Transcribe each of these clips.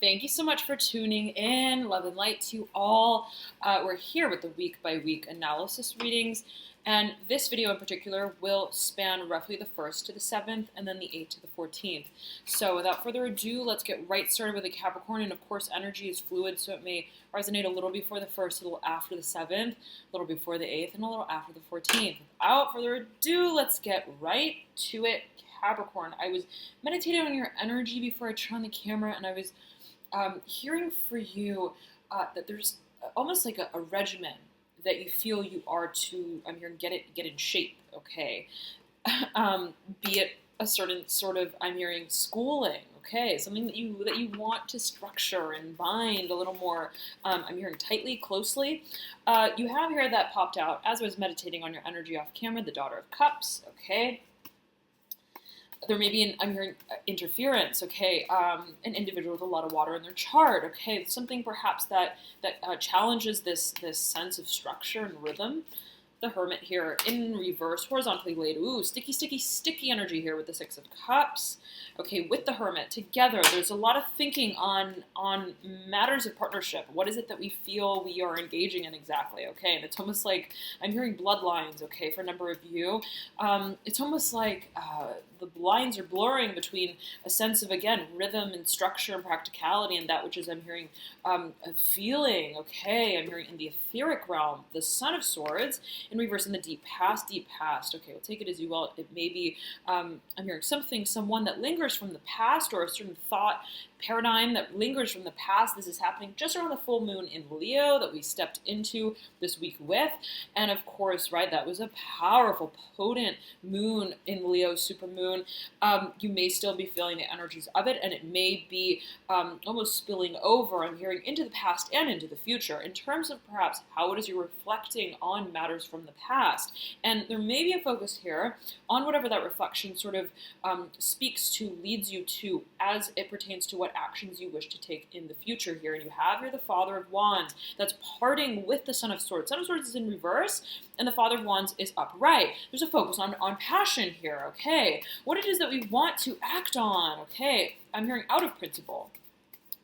Thank you so much for tuning in. Love and light to all. We're here with the week-by-week analysis readings, and this video in particular will span roughly the 1st to the 7th, and then the 8th to the 14th. So without further ado, let's get right started with the Capricorn, and of course energy is fluid, so it may resonate a little before the 1st, a little after the 7th, a little before the 8th, and a little after the 14th. Without further ado, let's get right to it, Capricorn. I was meditating on your energy before I turned on the camera, and I was hearing for you that there's almost like a regimen that you feel you are to, I'm hearing, get in shape, okay? Be it a certain sort of, I'm hearing, schooling, okay? Something that you want to structure and bind a little more, I'm hearing, tightly, closely. You have here that popped out as I was meditating on your energy off camera, the Daughter of Cups, okay? There may be I'm hearing interference, okay, an individual with a lot of water in their chart, okay, something perhaps that challenges this sense of structure and rhythm. The Hermit here in reverse, horizontally laid. Ooh, sticky, sticky, sticky energy here with the Six of Cups. Okay, with the Hermit together, there's a lot of thinking on matters of partnership. What is it that we feel we are engaging in exactly, okay? And it's almost like, I'm hearing bloodlines, okay, for a number of you. It's almost like the lines are blurring between a sense of, again, rhythm and structure and practicality and that which is, I'm hearing, a feeling, okay? I'm hearing in the etheric realm, the Son of Swords, in reverse in the deep past, okay, we'll take it as you will. It may be, I'm hearing someone that lingers from the past, or a certain thought paradigm that lingers from the past. This is happening just around the full moon in Leo that we stepped into this week with. And of course, right, that was a powerful, potent moon in Leo, super moon. You may still be feeling the energies of it, and it may be almost spilling over, I'm hearing, into the past and into the future in terms of perhaps how it is you're reflecting on matters from the past. And there may be a focus here on whatever that reflection sort of speaks to, leads you to, as it pertains to what actions you wish to take in the future here. And you have here the Father of Wands that's parting with the Son of Swords. Son of Swords is in reverse, and the Father of Wands is upright. There's a focus on passion here, okay? What it is that we want to act on, okay? I'm hearing out of principle.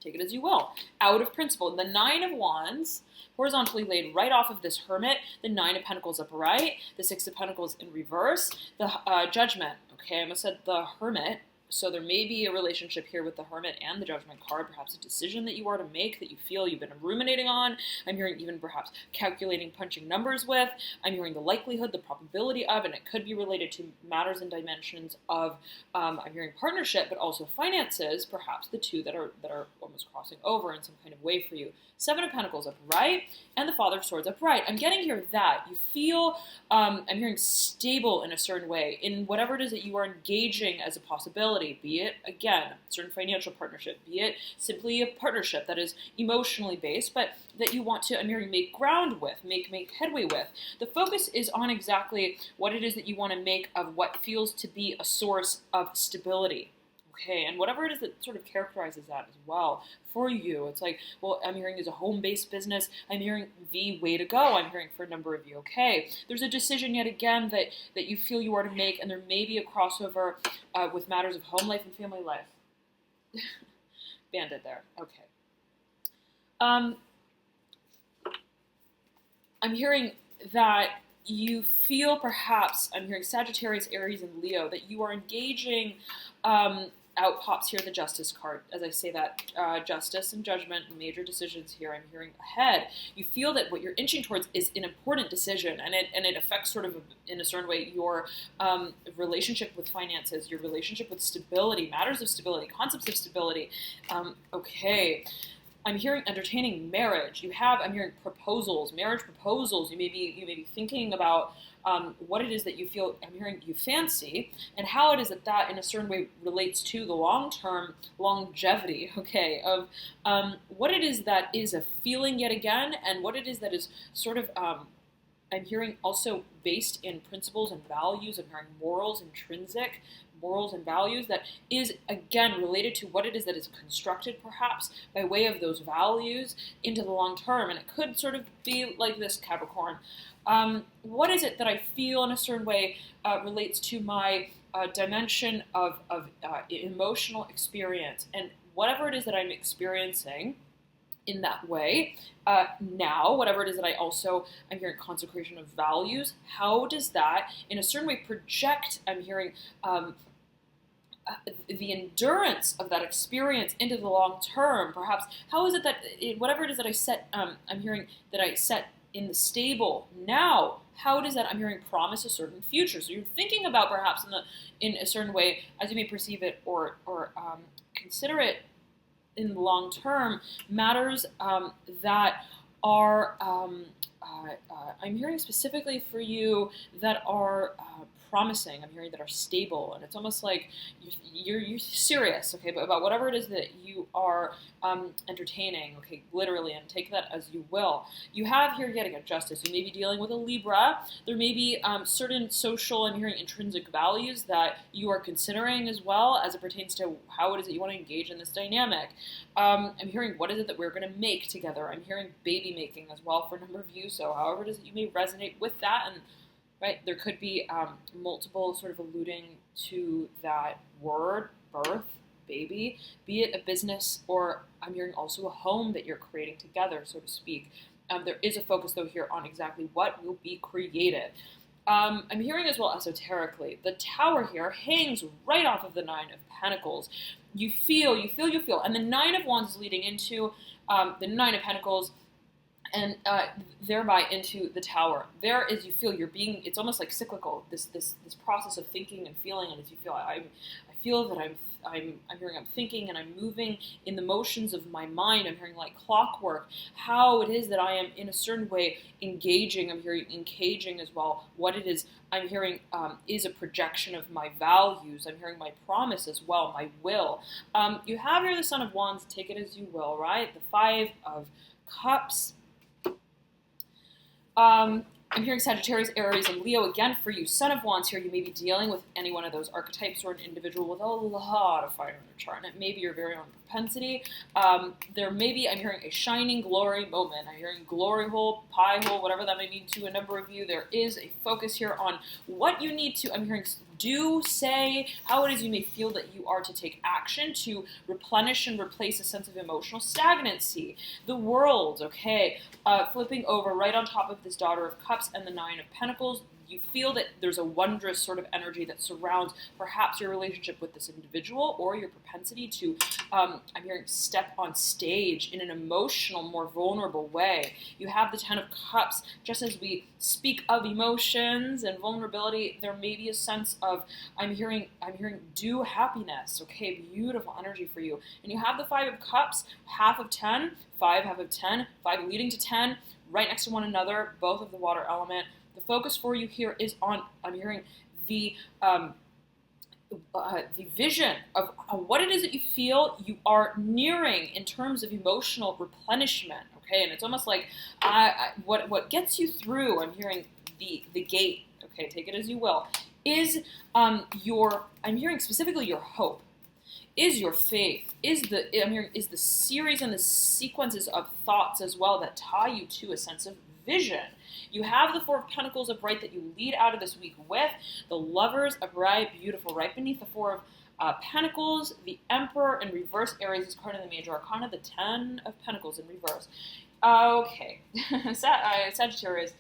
Take it as you will. Out of principle. The Nine of Wands, horizontally laid right off of this Hermit, the Nine of Pentacles upright, the Six of Pentacles in reverse, the Judgment, okay? I almost said the Hermit. So there may be a relationship here with the Hermit and the Judgment card, perhaps a decision that you are to make that you feel you've been ruminating on. I'm hearing even perhaps calculating, punching numbers with. I'm hearing the likelihood, the probability of, and it could be related to matters and dimensions of, I'm hearing partnership, but also finances, perhaps the two that are almost crossing over in some kind of way for you. Seven of Pentacles upright, and the Father of Swords upright. I'm getting here that you feel, I'm hearing stable in a certain way, in whatever it is that you are engaging as a possibility, be it, again, a certain financial partnership, be it simply a partnership that is emotionally based, but that you want to, I'm hearing, make ground with, make headway with. The focus is on exactly what it is that you want to make of what feels to be a source of stability. Okay, and whatever it is that sort of characterizes that as well for you. It's like, well, I'm hearing there's a home-based business. I'm hearing the way to go. I'm hearing for a number of you, okay. There's a decision yet again that you feel you are to make, and there may be a crossover with matters of home life and family life. Banded there, okay. I'm hearing that you feel perhaps, I'm hearing Sagittarius, Aries, and Leo, that you are engaging, out pops here the Justice card. As I say that, justice and judgment, major decisions here, I'm hearing ahead. You feel that what you're inching towards is an important decision, and it affects sort of, in a certain way, your relationship with finances, your relationship with stability, matters of stability, concepts of stability. Okay. I'm hearing entertaining marriage. You have, I'm hearing proposals, marriage proposals. You may be thinking about what it is that you feel, I'm hearing, you fancy, and how it is that in a certain way relates to the long-term longevity, okay, of what it is that is a feeling yet again, and what it is that is sort of, I'm hearing also based in principles and values. I'm hearing morals, intrinsic morals and values that is, again, related to what it is that is constructed, perhaps, by way of those values into the long term. And it could sort of be like this, Capricorn. What is it that I feel in a certain way relates to my dimension of emotional experience, and whatever it is that I'm experiencing in that way. Now, whatever it is that I'm hearing consecration of values, how does that in a certain way project, I'm hearing the endurance of that experience into the long term? Perhaps, how is it that whatever it is that I set, I'm hearing that I set in the stable now, how does that, I'm hearing, promise a certain future? So you're thinking about perhaps in a certain way as you may perceive it or consider it in the long term, matters that are, I'm hearing specifically for you, that are promising, I'm hearing that are stable, and it's almost like you're serious, okay, but about whatever it is that you are entertaining, okay, literally, and take that as you will. You have here getting a justice. You may be dealing with a Libra. There may be certain social, I'm hearing, intrinsic values that you are considering as well as it pertains to how it is that you want to engage in this dynamic. I'm hearing, what is it that we're going to make together? I'm hearing baby making as well for a number of you, so however it is that you may resonate with that, and right, there could be multiple sort of alluding to that word, birth, baby, be it a business or I'm hearing also a home that you're creating together, so to speak. There is a focus, though, here on exactly what will be created. I'm hearing as well esoterically. The Tower here hangs right off of the Nine of Pentacles. You feel, and the Nine of Wands is leading into the Nine of Pentacles, and thereby into the Tower. There is, you feel you're being, it's almost like cyclical, this process of thinking and feeling, and as you feel, I feel that I'm hearing I'm thinking and I'm moving in the motions of my mind. I'm hearing like clockwork, how it is that I am in a certain way engaging, I'm hearing encaging as well. What it is I'm hearing is a projection of my values. I'm hearing my promise as well, my will. You have here the Son of Wands, take it as you will, right? The Five of Cups. I'm hearing Sagittarius, Aries, and Leo again for you. Son of Wands here, you may be dealing with any one of those archetypes or an individual with a lot of fire in their chart, and it may be your very own propensity. There may be, I'm hearing, a shining glory moment. I'm hearing glory hole, pie hole, whatever that may mean to a number of you. There is a focus here on what you need to, I'm hearing, do, say, how it is you may feel that you are to take action to replenish and replace a sense of emotional stagnancy. The World, okay, flipping over right on top of this Daughter of Cups and the Nine of Pentacles. You feel that there's a wondrous sort of energy that surrounds perhaps your relationship with this individual or your propensity to, I'm hearing, step on stage in an emotional, more vulnerable way. You have the Ten of Cups. Just as we speak of emotions and vulnerability, there may be a sense of, I'm hearing due happiness. Okay, beautiful energy for you. And you have the Five of Cups, half of 10, 5, half of 10, 5 leading to 10, right next to one another, both of the water element. The focus for you here is on, I'm hearing, the vision of what it is that you feel you are nearing in terms of emotional replenishment, okay? And it's almost like what gets you through, I'm hearing, the gate, okay, take it as you will, is I'm hearing specifically your hope, is your faith, is the series and the sequences of thoughts as well that tie you to a sense of vision. You have the Four of Pentacles upright that you lead out of this week with. The Lovers upright, beautiful. Right beneath the Four of Pentacles, the Emperor in reverse. Aries is card in the Major Arcana. The Ten of Pentacles in reverse. Okay. Sagittarius,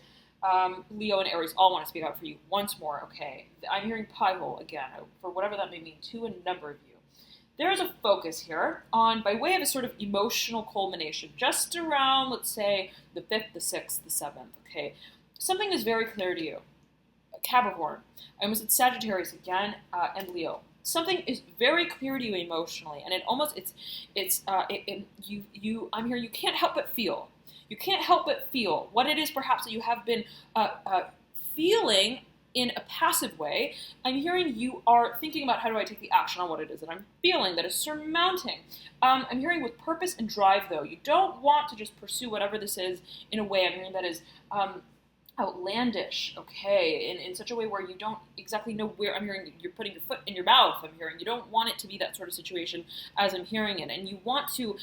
Leo, and Aries all want to speak out for you once more. Okay. I'm hearing pie hole again, for whatever that may mean to a number of you. There is a focus here on, by way of a sort of emotional culmination, just around, let's say, the 5th, the 6th, the 7th, okay? Something is very clear to you. Capricorn, I almost said Sagittarius again, and Leo. Something is very clear to you emotionally, and I'm here, you can't help but feel. You can't help but feel what it is perhaps that you have been feeling in a passive way. I'm hearing you are thinking about, how do I take the action on what it is that I'm feeling that is surmounting. I'm hearing with purpose and drive, though. You don't want to just pursue whatever this is in a way, I'm hearing, that is outlandish, okay, in such a way where you don't exactly know where, I'm hearing you're putting your foot in your mouth, I'm hearing. You don't want it to be that sort of situation as I'm hearing it, and you want to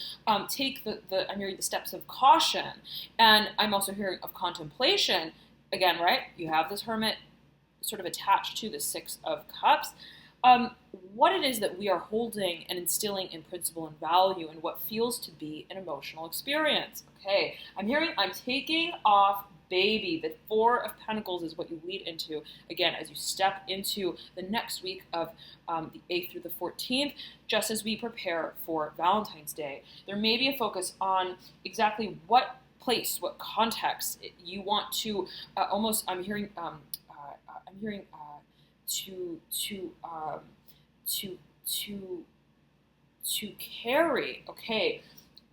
take I'm hearing the steps of caution, and I'm also hearing of contemplation. Again, right, you have this Hermit sort of attached to the Six of Cups. what it is that we are holding and instilling in principle and value and what feels to be an emotional experience. Okay, I'm taking off baby. The Four of Pentacles is what you lead into, again, as you step into the next week of the 8th through the 14th, just as we prepare for Valentine's Day. There may be a focus on exactly what place, what context you want to I'm hearing to carry, okay,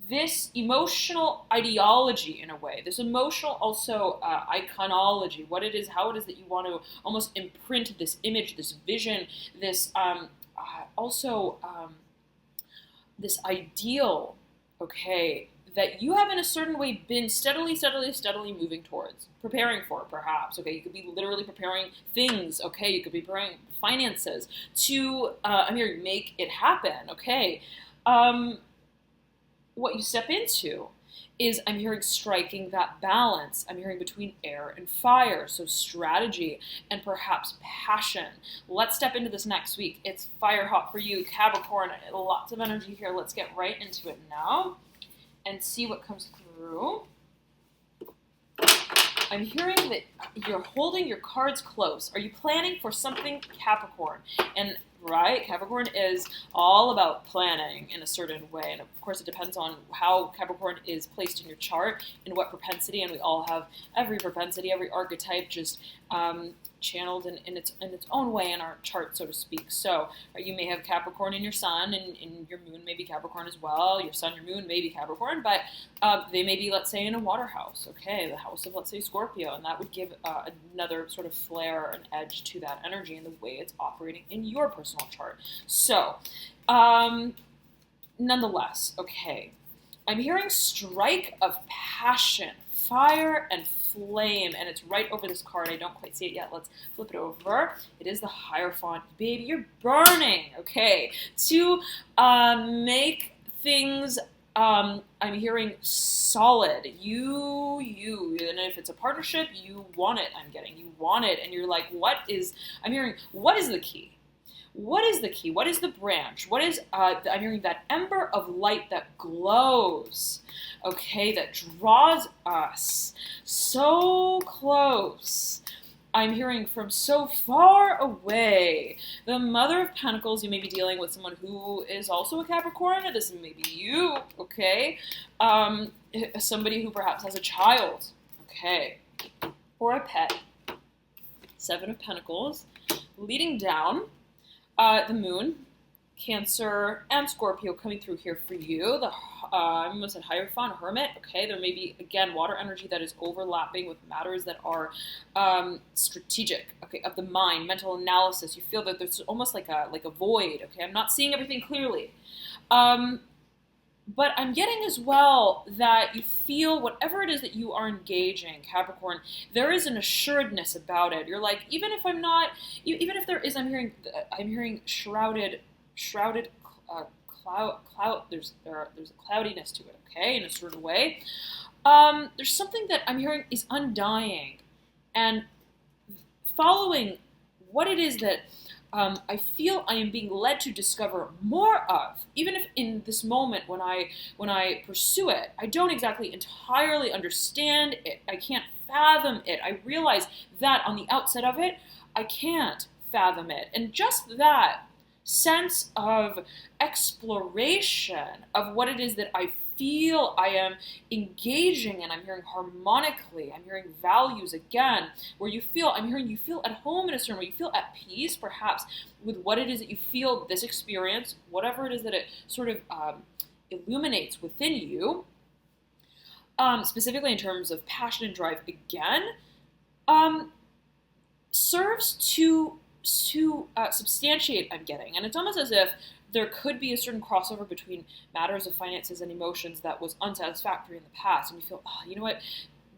this emotional ideology in a way, this emotional also iconology, what it is, how it is that you want to almost imprint this image, this vision, this this ideal, okay, that you have in a certain way been steadily moving towards, preparing for, perhaps. Okay, you could be literally preparing things. Okay, you could be preparing finances to, make it happen. Okay, what you step into is, I'm hearing, striking that balance. I'm hearing between air and fire, so strategy and perhaps passion. Let's step into this next week. It's fire hot for you, Capricorn. Lots of energy here. Let's get right into it now and see what comes through. I'm hearing that you're holding your cards close. Are you planning for something, Capricorn? And right, Capricorn is all about planning in a certain way. And of course, it depends on how Capricorn is placed in your chart and what propensity. And we all have every propensity, every archetype just channeled in its own way in our chart, so to speak. So you may have Capricorn in your sun, and your moon may be Capricorn as well. Your sun, your moon may be Capricorn, but they may be, let's say, in a water house, okay, the house of, let's say, Scorpio, and that would give another sort of flair and edge to that energy and the way it's operating in your personal chart. So, nonetheless, okay, I'm hearing strike of passion, fire and flame, and it's right over this card. I don't quite see it yet. Let's flip it over. It is the Hierophant. Baby, you're burning, okay, to make things, I'm hearing, solid. You, and if it's a partnership, you want it, you want it, and you're like, what is the key? What is the key? What is the branch? What is, I'm hearing that ember of light that glows, okay, that draws us so close. I'm hearing from so far away. The Mother of Pentacles, you may be dealing with someone who is also a Capricorn. This may be you, okay? Somebody who perhaps has a child, okay, or a pet. Seven of Pentacles, leading down. The Moon, Cancer, and Scorpio coming through here for you. The I almost said Hierophant, Hermit. Okay, there may be, again, water energy that is overlapping with matters that are strategic. Okay, of the mind, mental analysis. You feel that there's almost like a void. Okay, I'm not seeing everything clearly. But I'm getting as well that you feel whatever it is that you are engaging, Capricorn, there is an assuredness about it. You're like, even if I'm not, even if there is, I'm hearing shrouded cloud. There's a cloudiness to it, okay, in a certain way. There's something that I'm hearing is undying, and following what it is that I feel I am being led to discover more of, even if in this moment when I pursue it, I don't exactly entirely understand it. I can't fathom it. I realize that on the outset of it, I can't fathom it. And just that sense of exploration of what it is that I feel I am engaging in. I'm hearing harmonically. I'm hearing values again, where you feel, I'm hearing you feel at home in a certain way. You feel at peace, perhaps, with what it is that you feel this experience, whatever it is that it sort of illuminates within you, specifically in terms of passion and drive, again, serves to substantiate, I'm getting. And it's almost as if there could be a certain crossover between matters of finances and emotions that was unsatisfactory in the past. And you feel, oh, you know what?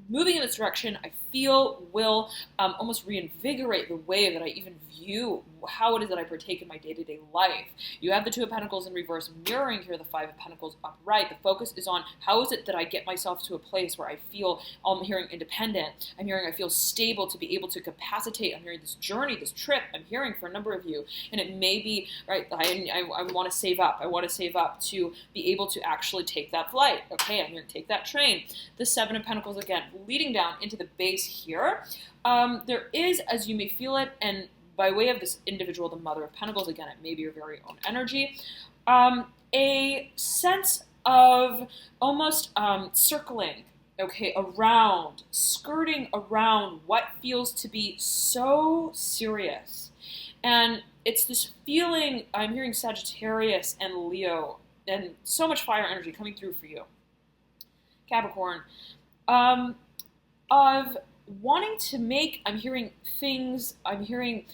Moving in this direction, I feel will almost reinvigorate the way that I even view how it is that I partake in my day-to-day life. You have the Two of Pentacles in reverse mirroring here the Five of Pentacles upright. The focus is on how is it that I get myself to a place where I feel, I'm hearing independent, I'm hearing I feel stable to be able to capacitate, I'm hearing this journey, this trip, I'm hearing for a number of you, and it may be, right, I want to save up, I want to save up to be able to actually take that flight, okay, I'm here to take that train. The Seven of Pentacles, again, leading down into the base here. There is, as you may feel it, and by way of this individual, the Mother of Pentacles, again, it may be your very own energy, a sense of almost circling, okay, around, skirting around what feels to be so serious. And it's this feeling, I'm hearing Sagittarius and Leo, and so much fire energy coming through for you, Capricorn, of wanting to make, I'm hearing things, I'm hearing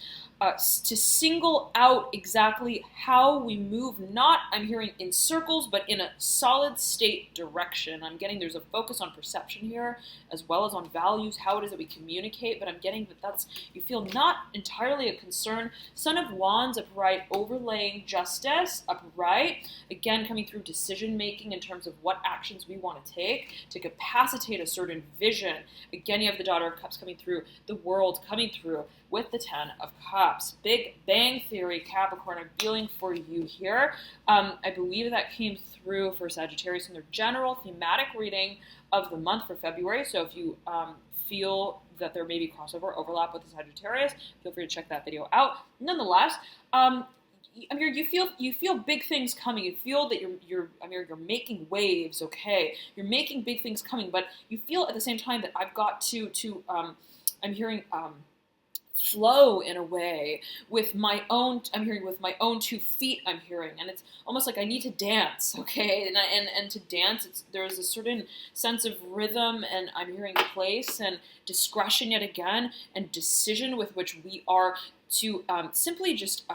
to single out exactly how we move, not, I'm hearing in circles, but in a solid state direction. I'm getting there's a focus on perception here, as well as on values, how it is that we communicate, but I'm getting that that's, you feel not entirely a concern. Son of Wands upright, overlaying Justice upright, again coming through decision making in terms of what actions we want to take to capacitate a certain vision. Again, you have the Daughter of Cups coming through, the World coming through with the Ten of Cups. Big Bang Theory, Capricorn, I'm feeling for you here. I believe that came through for Sagittarius in their general thematic reading of the month for February. So if you feel that there may be crossover overlap with the Sagittarius, feel free to check that video out. Nonetheless, I mean, you feel big things coming. You feel that you're making waves. Okay, you're making big things coming, but you feel at the same time that I've got to I'm hearing flow in a way with my own, I'm hearing with my own 2 feet, I'm hearing, and it's almost like I need to dance, okay, and to dance, there's a certain sense of rhythm, and I'm hearing place and discretion yet again, and decision with which we are to simply just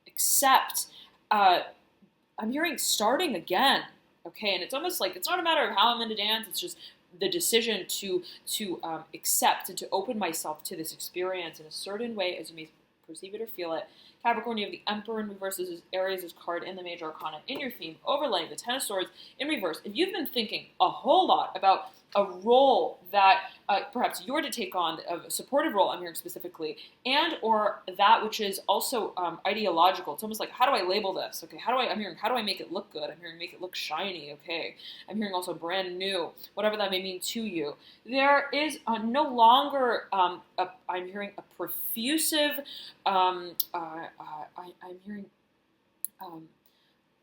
accept, I'm hearing starting again, okay, and it's almost like, it's not a matter of how I'm going to dance, it's just the decision to accept and to open myself to this experience in a certain way as you may perceive it or feel it. Capricorn, you have the Emperor in reverse as Aries' card in the Major Arcana in your theme, overlaying the Ten of Swords in reverse. If you've been thinking a whole lot about a role that perhaps you're to take on, a supportive role, I'm hearing specifically, and or that which is also ideological. It's almost like, how do I label this? Okay, how do I make it look good? I'm hearing make it look shiny. Okay, I'm hearing also brand new, whatever that may mean to you. There is no longer I'm hearing a profusive. I'm hearing.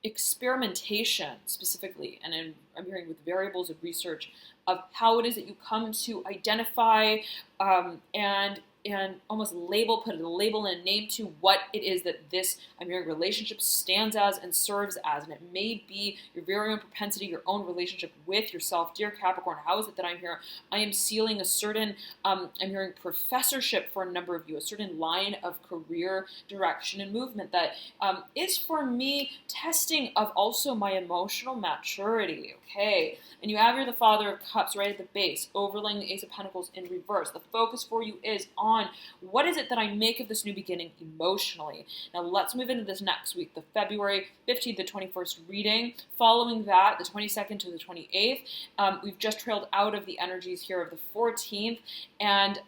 Experimentation specifically, and I'm hearing with variables of research of how it is that you come to identify and almost put a label and a name to what it is that this, I'm hearing, relationship stands as and serves as. And it may be your very own propensity, your own relationship with yourself. Dear Capricorn, how is it that I'm here? I am sealing a certain, I'm hearing professorship for a number of you, a certain line of career direction and movement that is for me testing of also my emotional maturity, okay? And you have here the Father of Cups right at the base, overlaying the Ace of Pentacles in reverse. The focus for you is on what is it that I make of this new beginning emotionally. Now let's move into this next week, the February 15th to 21st reading. Following that, the 22nd to the 28th, we've just trailed out of the energies here of the 14th, and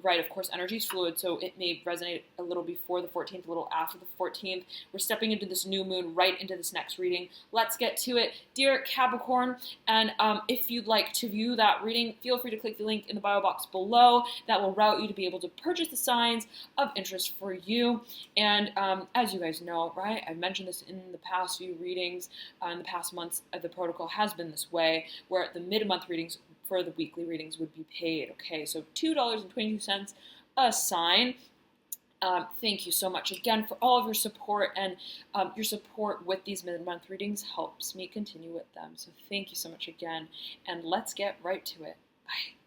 right, of course, energy is fluid, so it may resonate a little before the 14th, a little after the 14th. We're stepping into this new moon, right into this next reading. Let's get to it, dear Capricorn, and if you'd like to view that reading, feel free to click the link in the bio box below. That will route you to be able to purchase the signs of interest for you. And as you guys know, right, I've mentioned this in the past few readings, in the past months, the protocol has been this way, where the mid-month readings for the weekly readings would be paid. Okay, so $2.22 a sign. Thank you so much again for all of your support, and your support with these mid-month readings helps me continue with them. So thank you so much again, and let's get right to it. Bye.